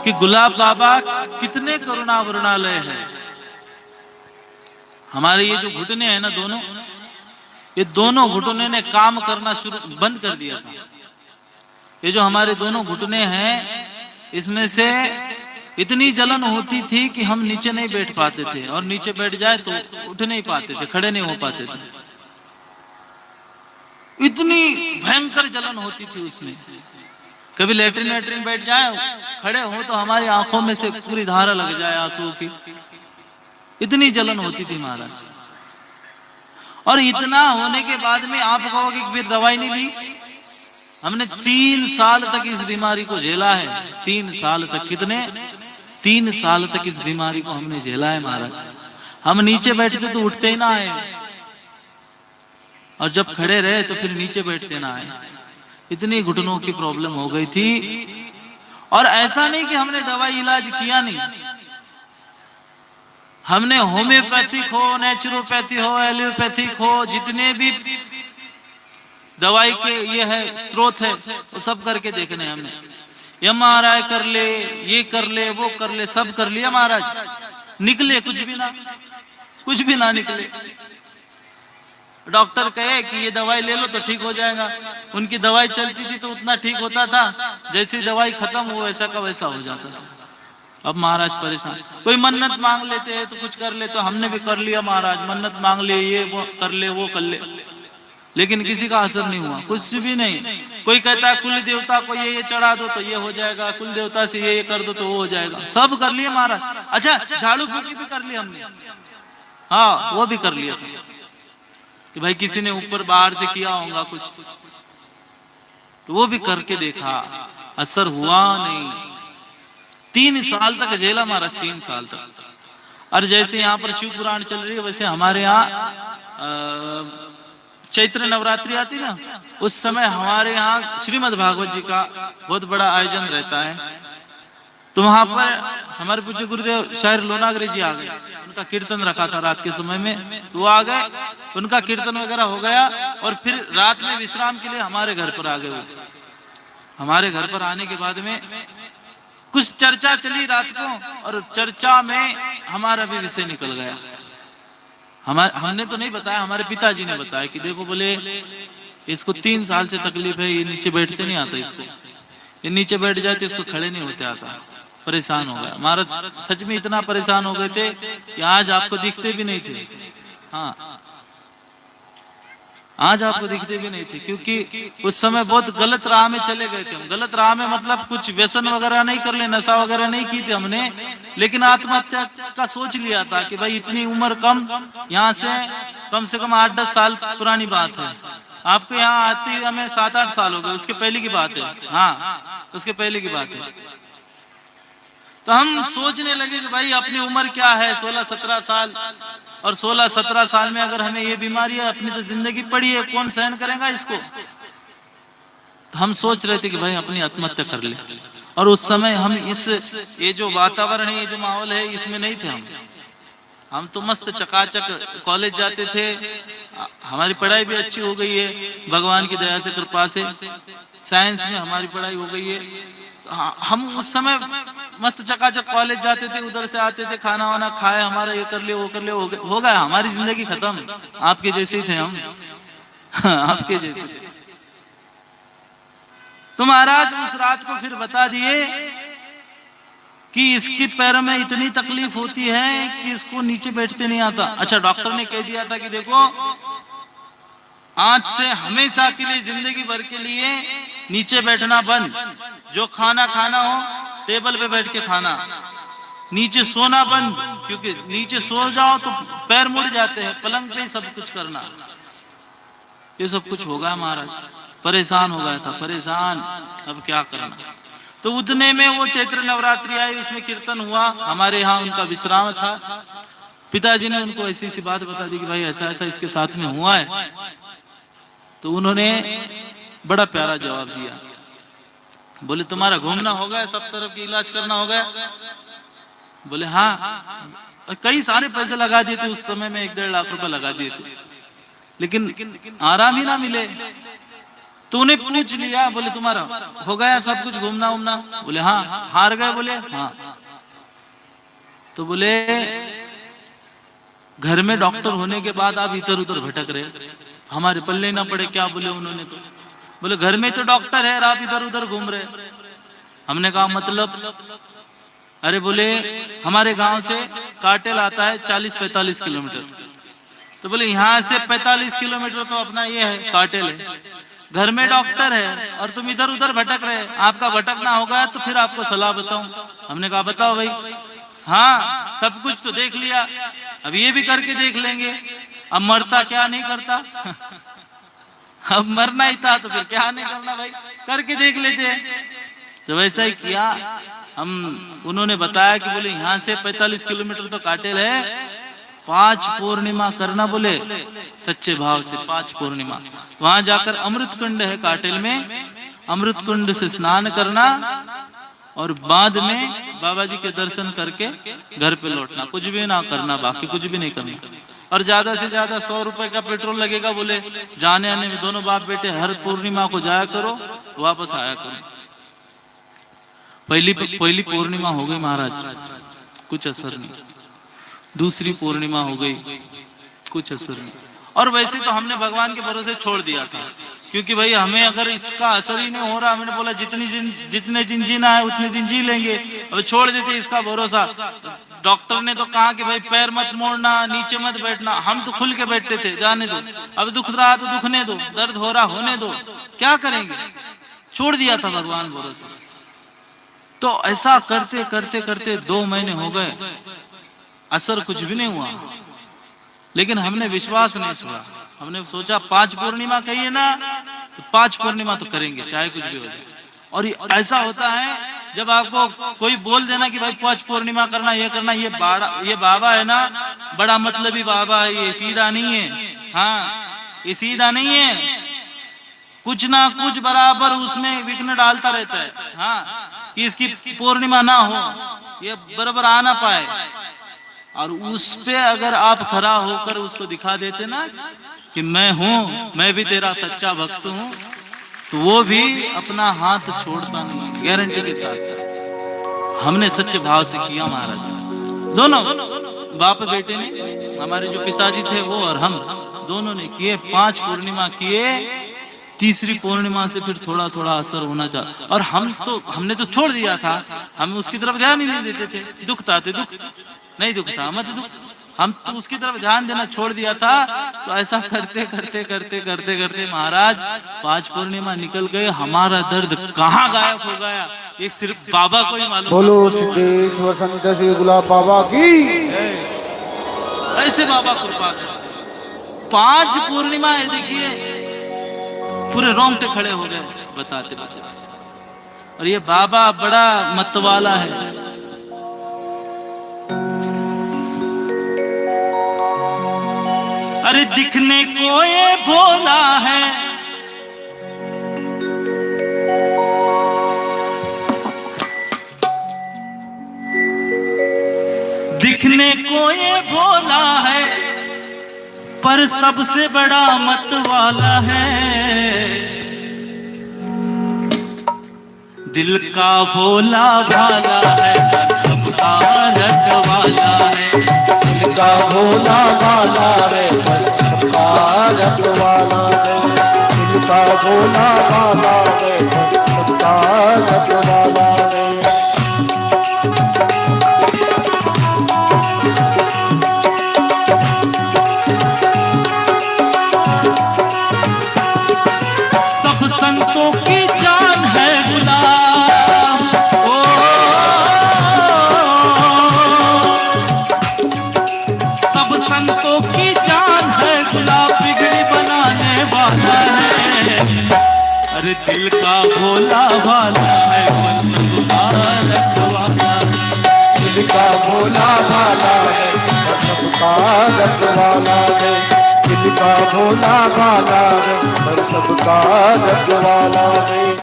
कि गुलाब बाबा कितने करुणा वरुणालय है। हमारे ये जो घुटने हैं ना दोनों, ये दोनों घुटने ने काम करना शुरू बंद कर दिया था। ये जो हमारे दोनों घुटने हैं, इसमें से इतनी जलन होती थी कि हम नीचे नहीं बैठ पाते थे, और नीचे बैठ जाए तो उठ नहीं पाते थे, खड़े नहीं हो पाते थे। इतनी भयंकर जलन होती थी उसमें। कभी लेटरिन बैठ जाए, खड़े हो तो हमारी आंखों में से पूरी धारा लग जाए आंसू की, इतनी जलन होती थी महाराज। और इतना होने के बाद में आप कहोगे कि फिर दवाई नहीं ली। हमने 3 साल तक इस बीमारी को झेला है। 3 साल तक, कितने 3 साल तक इस बीमारी को हमने झेला है महाराज। हम नीचे बैठते तो उठते ही ना आए, और जब खड़े रहे तो फिर नीचे बैठते ना आए। इतनी घुटनों की प्रॉब्लम हो गई थी। और ऐसा नहीं कि हमने दवाई इलाज किया नहीं, हमने होम्योपैथिक हो, नेचुरोपैथी हो, एलोपैथिक हो, जितने भी दवाई के ये है स्रोत है, वो सब करके देखने हमने। MRI कर ले, ये कर ले, वो कर ले, सब कर लिया महाराज, निकले कुछ भी ना, कुछ भी ना निकले। डॉक्टर कहे कि ये दवाई ले लो तो ठीक हो जाएगा। उनकी दवाई चलती थी तो उतना ठीक होता था, जैसी दवाई खत्म हो वैसा का वैसा हो जाता था। अब महाराज परेशान। कोई मन्नत मांग लेते हैं तो कुछ कर ले, तो हमने भी कर लिया महाराज, मन्नत मांग ले, ये वो कर ले, वो कर ले, लेकिन किसी का असर नहीं हुआ, कुछ भी नहीं। कोई कहता है कुल देवता को ये चढ़ा दो तो ये हो जाएगा, कुल देवता से ये कर दो तो वो हो जाएगा। सब कर लिए महाराज। अच्छा, झाड़ू फूकी भी कर ली हमने, हाँ वो भी कर लिया था कि भाई किसी ने ऊपर बाहर से किया होगा कुछ, तो वो भी करके देखा, असर हुआ नहीं। 3 साल तक झेला महाराज, 3 साल तक। और जैसे यहाँ पर शिव पुराण चल रही है, वैसे हमारे यहाँ चैत्र नवरात्रि आती ना, उस समय हमारे यहाँ श्रीमद् भागवत जी का बहुत बड़ा आयोजन रहता है। तो वहां पर हमारे पूज्य गुरुदेव शायर लोनागरे जी आ गए, उनका कीर्तन रखा था रात के समय में, तो वो आ गए, उनका कीर्तन वगैरह हो गया, और फिर रात में विश्राम के लिए हमारे घर पर आ गए। हमारे घर पर आने के बाद में कुछ चर्चा चली रात को, और चर्चा में हमारा भी विषय निकल गया। हमने तो नहीं बताया, हमारे पिताजी ने बताया कि देखो बोले इसको 3 साल से तकलीफ है, ये नीचे बैठते नहीं आता, इसको ये नीचे बैठ जाए तो इसको खड़े नहीं होते आता, परेशान हो गया। महाराज सच में इतना परेशान हो गए थे कि आज आपको दिखते भी नहीं थे। हाँ, आज आपको दिखते भी नहीं थे, क्योंकि उस समय बहुत गलत राह में चले गए थे हम। गलत राह में मतलब कुछ व्यसन वगैरह नहीं कर ले, नशा वगैरह नहीं की थी हमने, लेकिन आत्महत्या का सोच लिया था कि भाई इतनी उम्र कम, यहाँ से कम 8-10 साल पुरानी बात है। आपको यहाँ आती हमें 7-8 साल हो गए, उसके पहले की बात है। हाँ, उसके पहले की बात है। तो हम सोचने लगे कि भाई अपनी उम्र क्या है, 16-17 साल, और 16-17 साल में अगर हमें ये बीमारी है, अपनी तो जिंदगी पड़ी है, कौन सहन करेगा इसको। तो हम सोच रहे थे कि भाई अपनी आत्महत्या कर ले। और उस समय हम ये जो वातावरण है, ये जो माहौल है, इसमें नहीं थे हम तो मस्त चकाचक कॉलेज जाते थे, हमारी पढ़ाई भी अच्छी हो गई है भगवान की दया से, कृपा से, साइंस में हमारी पढ़ाई हो गई है। हम उस समय मस्त चकाचक कॉलेज जाते थे, उधर से आते थे, खाना वाना खाए, हमारा ये कर ले, वो कर ले, हो गया, हमारी जिंदगी खत्म। आपके जैसे ही थे हम, आपके जैसे थे। तो महाराज उस रात को फिर बता दिए कि इसकी पैरों में इतनी तकलीफ होती है कि इसको नीचे बैठते नहीं आता। अच्छा, डॉक्टर ने कह दिया था कि देखो आज से हमेशा के लिए, जिंदगी भर के लिए नीचे बैठना बंद। जो खाना हो टेबल पे बैठ के खाना, नीचे सोना बंद, क्योंकि नीचे सो जाओ तो पैर मुड़ जाते हैं, पलंग पे ही सब कुछ करना। ये सब कुछ होगा महाराज, परेशान हो गया था, परेशान, अब क्या करना। तो उतने में वो चैत्र नवरात्रि आई, उसमें कीर्तन हुआ, हमारे यहाँ उनका विश्राम था। पिताजी ने उनको ऐसी सी बात बता दी कि भाई ऐसा ऐसा इसके साथ में हुआ है। तो उन्होंने बड़ा प्यारा जवाब दिया, बोले तुम्हारा घूमना हो गया, सब तरफ की इलाज करना हो गया। बोले हाँ, कई सारे पैसे लगा दिए थे उस समय में, 1-1.5 लाख रुपए लगा दिए थे, लेकिन आराम ही ना मिले। तो उन्हें पूछ लिया, बोले तुम्हारा हो गया सब कुछ घूमना उमना? बोले हाँ। हार गए? बोले हाँ। तो बोले घर में डॉक्टर होने के बाद आप इधर उधर भटक रहे, हमारे पल्ले ना पड़े क्या? बोले उन्होंने तो बोले घर में तो डॉक्टर है और आप इधर उधर घूम रहे। हमने कहा मतलब? अरे बोले हमारे गांव से काटेल आता है 40-45 किलोमीटर। तो बोले यहाँ से 45 किलोमीटर तो अपना ये है काटेल है, घर में डॉक्टर है और तुम इधर उधर भटक रहे, आपका भटकना होगा तो फिर आपको सलाह बताऊं। हमने कहा बताओ भाई। हाँ सब कुछ तो देख लिया, अब ये भी करके देख लेंगे। अब मरता क्या नहीं करता अब मरना ही था तो फिर क्या नहीं करना भाई, करके देख लेते। तो वैसा ही किया हम। उन्होंने बताया कि बोले यहाँ से 45 किलोमीटर तो काटेल है, 5 पूर्णिमा करना, बोले सच्चे भाव से 5 पूर्णिमा। वहां जाकर अमृत कुंड है काटेल में, अमृत कुंड से स्नान करना और बाद में बाबा जी के दर्शन करके घर पे लौटना, कुछ भी ना करना, बाकी कुछ भी नहीं करना। और ज्यादा से ज्यादा 100 रुपए का पेट्रोल लगेगा, बोले जाने आने में दोनों बाप बेटे हर पूर्णिमा को जाया करो, वापस आया करो। पहली पूर्णिमा हो गई महाराज, कुछ असर नहीं। दूसरी पूर्णिमा हो गई, कुछ असर नहीं। और वैसे तो हमने भगवान के भरोसे छोड़ दिया था, क्योंकि भाई हमें अगर इसका असर ही नहीं हो रहा, हमने बोला जितने दिन जीना है उतने दिन जी लेंगे, अब छोड़ देते इसका भरोसा। डॉक्टर ने तो कहा कि भाई पैर मत मोड़ना, नीचे मत बैठना, हम तो खुल के बैठते थे, जाने दो, अब दुख रहा तो दुखने दो, दर्द हो रहा होने दो, क्या करेंगे, छोड़ दिया था भगवान भरोसे। तो ऐसा करते करते करते 2 महीने हो गए, असर कुछ भी नहीं हुआ। लेकिन हमने विश्वास नहीं छोड़ा, हमने सोचा 5 पूर्णिमा कहिए ना तो 5 पूर्णिमा तो करेंगे, चाहे कुछ भी हो जाए। और ऐसा होता है जब आपको कोई बोल देना कि भाई 5 पूर्णिमा करना, ये करना, ये बाबा है ना, बड़ा मतलबी बाबा है, ये सीधा नहीं है। हाँ ये सीधा नहीं है, कुछ ना कुछ बराबर उसमें विघ्न डालता रहता है। हाँ कि इसकी पूर्णिमा ना हो, ये बराबर आ ना पाए। और उस पे अगर आप खड़ा होकर उसको दिखा देते ना कि मैं हूं, मैं भी तेरा सच्चा भक्त हूं, तो वो भी अपना हाथ छोड़ता नहीं, गारंटी के साथ। हमने सच्चे भाव से किया महाराज, दोनों बाप बेटे ने, हमारे जो पिताजी थे वो और हम दोनों ने किए। 5 पूर्णिमा किए, तीसरी पूर्णिमा से फिर थोड़ा थोड़ा असर होना चाहिए। और हमने तो छोड़ दिया था, हम उसकी तरफ ध्यान ही नहीं देते थे। दुखता थे दुख, नहीं दुखता मत दुख, हम तो उसकी तरफ ध्यान देना छोड़ दिया था। तो ऐसा करते करते करते करते करते महाराज 5 पूर्णिमा निकल गए, हमारा दर्द कहाँ गायब हो गया ये सिर्फ बाबा को ही मालूम। बोलो सिद्धेश्वर संत श्री गुलाब बाबा की। ऐसे बाबा कृपा कर 5 पूर्णिमा है, देखिए पूरे रोंगटे खड़े हो गए बताते बताते। और ये बाबा बड़ा मतवाला है, अरे दिखने को ये भोला है, दिखने को ये भोला है, पर सबसे बड़ा मतवाला है। दिल का भोला भाला है, सबका रखवाला है। दिल का भोला भाला है, सबका रखवाला है। दिल का भोला भाला है, सबका रखवाला है। संतों की जान है गुलाम, ओ सब संतों की जान है गुलाब, बिगड़ी बनाने वाला है। अरे दिल का भोला भाला है, रखवाला, दिल का भोला भाला है, सबका रखवाला है। दिल का भोला भाला है, सबका रखवाला है।